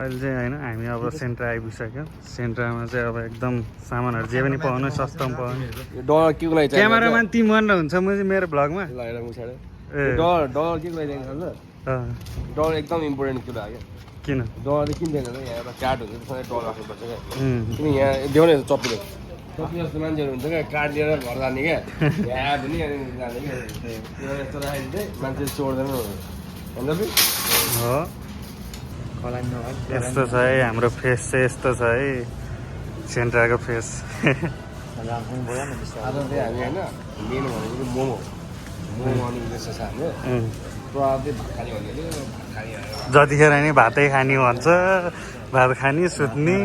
अहिले चाहिँ होइन हामी अब सेन्ट्रा आइपुगिसक्यो सेन्ट्रामा चाहिँ अब एकदम सामानहरू जे पनि पाउनु सस्तोमा पाउनु डलर के को लागि चाहिन्छ क्यामेराम्यान तिमी भनेर हुन्छ म चाहिँ मेरो भ्लगमा ल हेर मुछाडे डलर डलर के को लागि चाहिन्छ डलर एकदम इम्पोर्टेन्ट कुरा हो किन डलर चाहिँ किन चाहिन्छ यहाँ एउटा कार्ड हुन्छ त्यसमा डलर राख्नुपर्छ क्या किन यहाँ देउने चप्पी जस्तो मान्छेहरू हुन्छ क्या कार्ड लिएर घर जाने क्या यहाँ पनि जाने क्या यस्तो राखेको चाहिँ मान्छे चोर्दैन होइन हो यस्तो छ है हाम्रो फेस चाहिँ यस्तो छ है सेन्ट्राको फेस आज चाहिँ हामी होइन मेन भनेको मोमो मोमो अनि जस्तो छ हाम्रो प्रभावले भात खाने भनेको भात खाने जतिखेर नि भातै खाने भन्छ भात खाने सुत्ने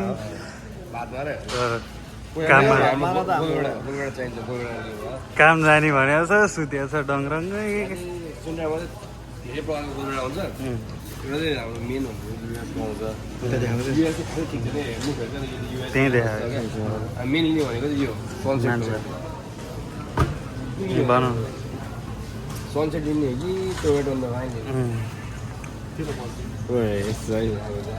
काम जाने भनेको छ सुतेको छ डङरङ्गै धेरै प्रकारको गोलभेडा हुन्छ एउटा चाहिँ हाम्रो मेन त्यहीँ देखाएको मेनली भनेको चाहिँ यो सनसेट लिने हो कि टोयटा अन्त पाइने यस्तो है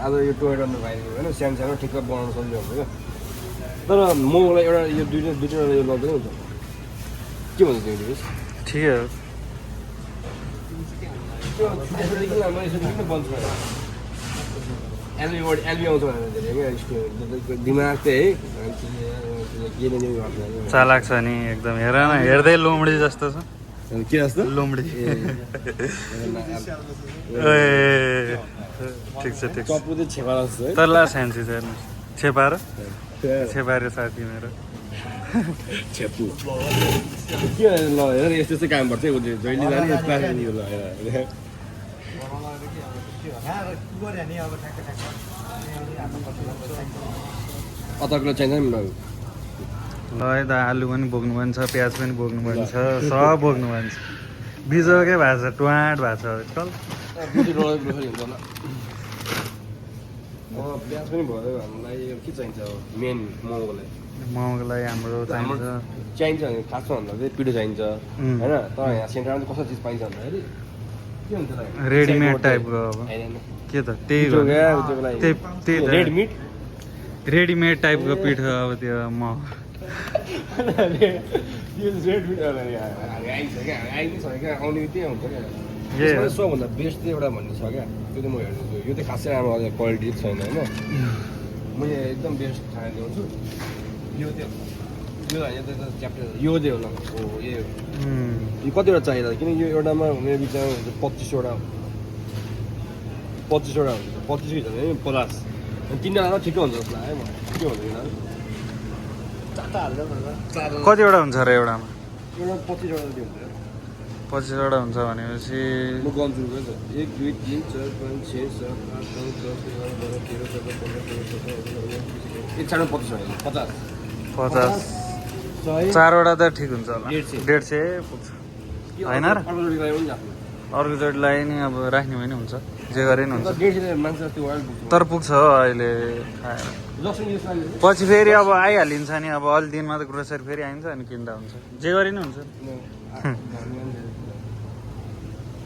आज यो टोयटा अन्त पाइने होइन सानो सानो ठिक्क बनाउनु सक्ने हुन्छ क्या तर मोमोलाई एउटा यो दुईवटा यो लग्दै हुन्छ के भन्छ तिमीले ठिकै हो एलबी आउँछ भनेर दिमाग चाहिँ है चालाक छ नि एकदम हेर न हेर्दै लोमडी जस्तो छ के जस्तो लोमडी ठिक छ ठिक छ चप्पु चाहिँ छेपा जस्तो है तर ला सान्सी छ हेर्नु छेपारे साथी मेरो छेपु के ल हेर यस्तो यस्तो काम पर्छ जहिले जाने ल हेर अदरकले चाहिन्छ नि ल त आलु पनि बोक्नु पनि छ प्याज पनि बोक्नु पनि छ सब बोक्नु पनि छ बिजोकै भएको छ टुवाट भएको छ कल प्याज पनि भयो हामीलाई के चाहिन्छ मेन मोमोको लागि हाम्रो चाहिन्छ भने खासमा भन्दा चाहिँ पिठो चाहिन्छ होइन तर यहाँ सेन्टरमा चाहिँ कस्तो चिज पाइन्छ भन्दाखेरि के हुन्छ रेडिमेड टाइपको अब के त त्यही रेडमिट रेडिमेड टाइपको पिठो अब त्यो सबभन्दा बेस्ट चाहिँ एउटा भन्ने छ क्या त्यो चाहिँ म हेर्छु यो चाहिँ खासै राम्रो क्वालिटी छैन होइन म यहाँ एकदम बेस्ट खाना ल्याउँछु यो च्याप्टर यो चाहिँ होला हो यो कतिवटा चाहिन्छ किनकि यो एउटामा मेरो बिचमा हुन्छ 25वटा हुन्छ 25 कि भने 50 3जना ठिकै हुन्छ जस्तो लाग्यो मलाई के भन्नु कतिवटा हुन्छ र एउटामा एउटा 25वटा जति हुन्छ 25वटा हुन्छ भनेपछि म गन्छु 1 2 3 4 5 6 7 8 9 10 11 12 13 14 15 चारवटा त ठिक हुन्छ होला 150 पुग्छ होइन र अर्कोचोटिलाई नि अब राख्ने भने हुन्छ जे गरे नि हुन्छ तर पुग्छ हो अहिले पछि फेरि अब आइहालिन्छ नि अब अलि दिनमा त ग्रोसरी फेरि आइन्छ अनि किन्दा हुन्छ जे गरे नि हुन्छ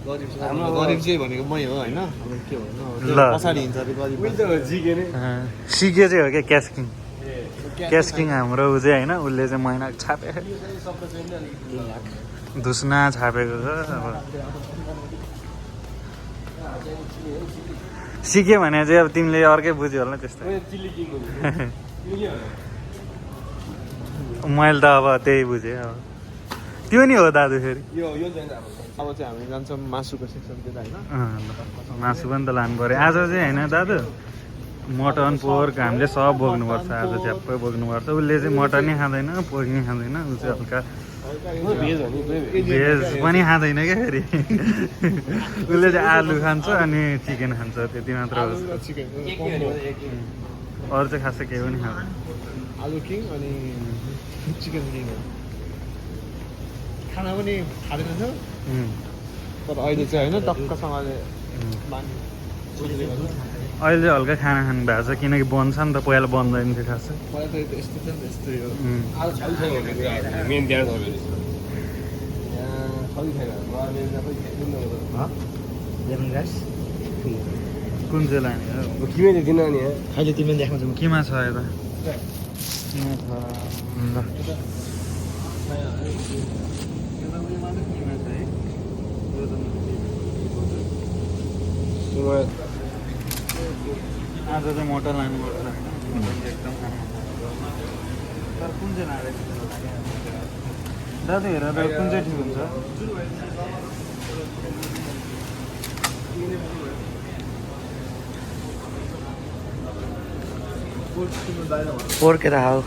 गरिब चाहिँ भनेको मै हो होइन के भन्नु पछाडि हिँड्छ सिके चाहिँ हो क्या क्यास्किङ हाम्रो ऊ चाहिँ होइन उसले चाहिँ महिना छापे धुस्ना छापेको छ अब सिक्यो भने चाहिँ अब तिमीले अर्कै बुझ्यो होला त्यस्तो मैले त अब त्यही बुझेँ अब त्यो नि हो दाजु फेरि अब चाहिँ हामी जान्छौँ मासुको सेक्सनतिर होइन मासु पनि त लानु पऱ्यो आज चाहिँ होइन दाजु मटन पोर्क हामीले सब बोक्नुपर्छ आज च्याप्पै बोक्नुपर्छ उसले चाहिँ मटनै खाँदैन पोर्क नि खाँदैन ऊ चाहिँ हल्का भेज पनि खाँदैन क्या फेरि उसले चाहिँ आलु खान्छ अनि चिकन खान्छ त्यति मात्र हो अरू चाहिँ खासै केही पनि खाँदैन आलु किङ अनि चिकन किङ खाना पनि खाँदैन थियो तर अहिले चाहिँ होइन टक्कसँगले अहिले चाहिँ हल्का खाना खानु भएको छ किनकि बन्छ नि त पहिला बन्दैन थियो खासै मेन लेमन राइस कुन चाहिँ लाने हो किमै दिदिन नि यहाँ अहिले तिमीले देखाउँछ म केमा छ यता किमा छ ल आज चाहिँ मोटर लानुपर्छ होइन एकदम तर कुन चाहिँ लाँदैछ दादा हेर कुन चाहिँ ठिक हुन्छ पोर्केर हाउ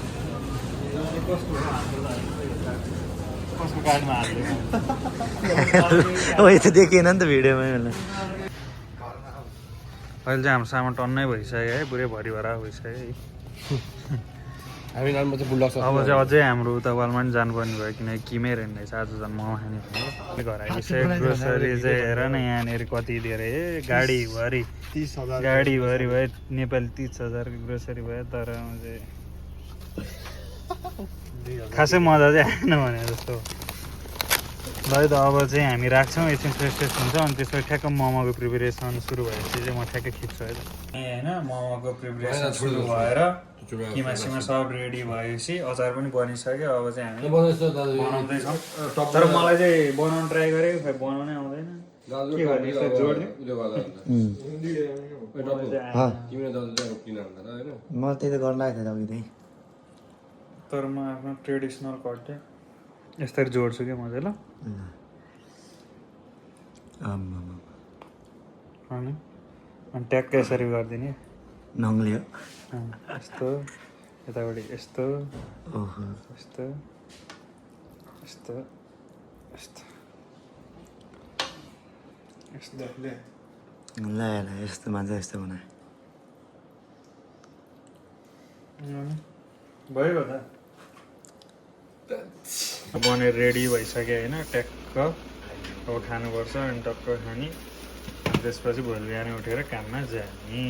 कसको काठमा हाल्दैछ हो यो त देखिएन नि त भिडियोमै होला अहिले चाहिँ हाम्रो सामान टन्नै भइसक्यो है पुरै भरिभरा भइसक्यो है हामी नाममा चाहिँ बुल्डक छ अब चाहिँ अझै हाम्रो उता वालमा पनि जानुपर्ने भयो किनकि किमै रहेन रहेछ आज झन् मोमो खाने भयो घर आइसक्यो ग्रोसरी चाहिँ हेर न यहाँनिर कति धेरै गाडीभरि 30,000 गाडीभरि भयो नेपाली 30,000को ग्रोसरी भयो तर चाहिँ खासै मजा चाहिँ आएन भने जस्तो ल है त अब चाहिँ हामी राख्छौँ एकछिन फ्रेस फ्रेस हुन्छ अनि त्यसपछि ठ्याक्क मोमोको प्रिपेरेसन सुरु भएपछि चाहिँ म ठ्याक्कै खिच्छु है त होइन मोमोको प्रिपेरेसन सुरु भएर किमा सिमा सब रेडी भएपछि अचार पनि बनिसक्यो अब चाहिँ हामी बनाउँदैछौँ तर मलाई चाहिँ बनाउनु ट्राई गरेँ खै बनाउनै आउँदैन के गर्ने यसो जोड्ने मलाई त्यही त गर्न लागेको थियो अघि त्यही तर म आफ्नो ट्रेडिसनल कट चाहिँ यस्तरी जोड्छु क्या म चाहिँ ल अनि ट्याक्कै यसरी गरिदिने नङ्ग्ले हो यस्तो यतापट्टि यस्तो ओहो यस्तो यस्तो यस्तो यस्तो ल यस्तो मान्छ यस्तो बनाए भयो त बनेर रेडी भइसक्यो होइन ट्याक्क अब खानुपर्छ अनि टक्क खाने त्यसपछि भोलि बिहान उठेर काममा जाने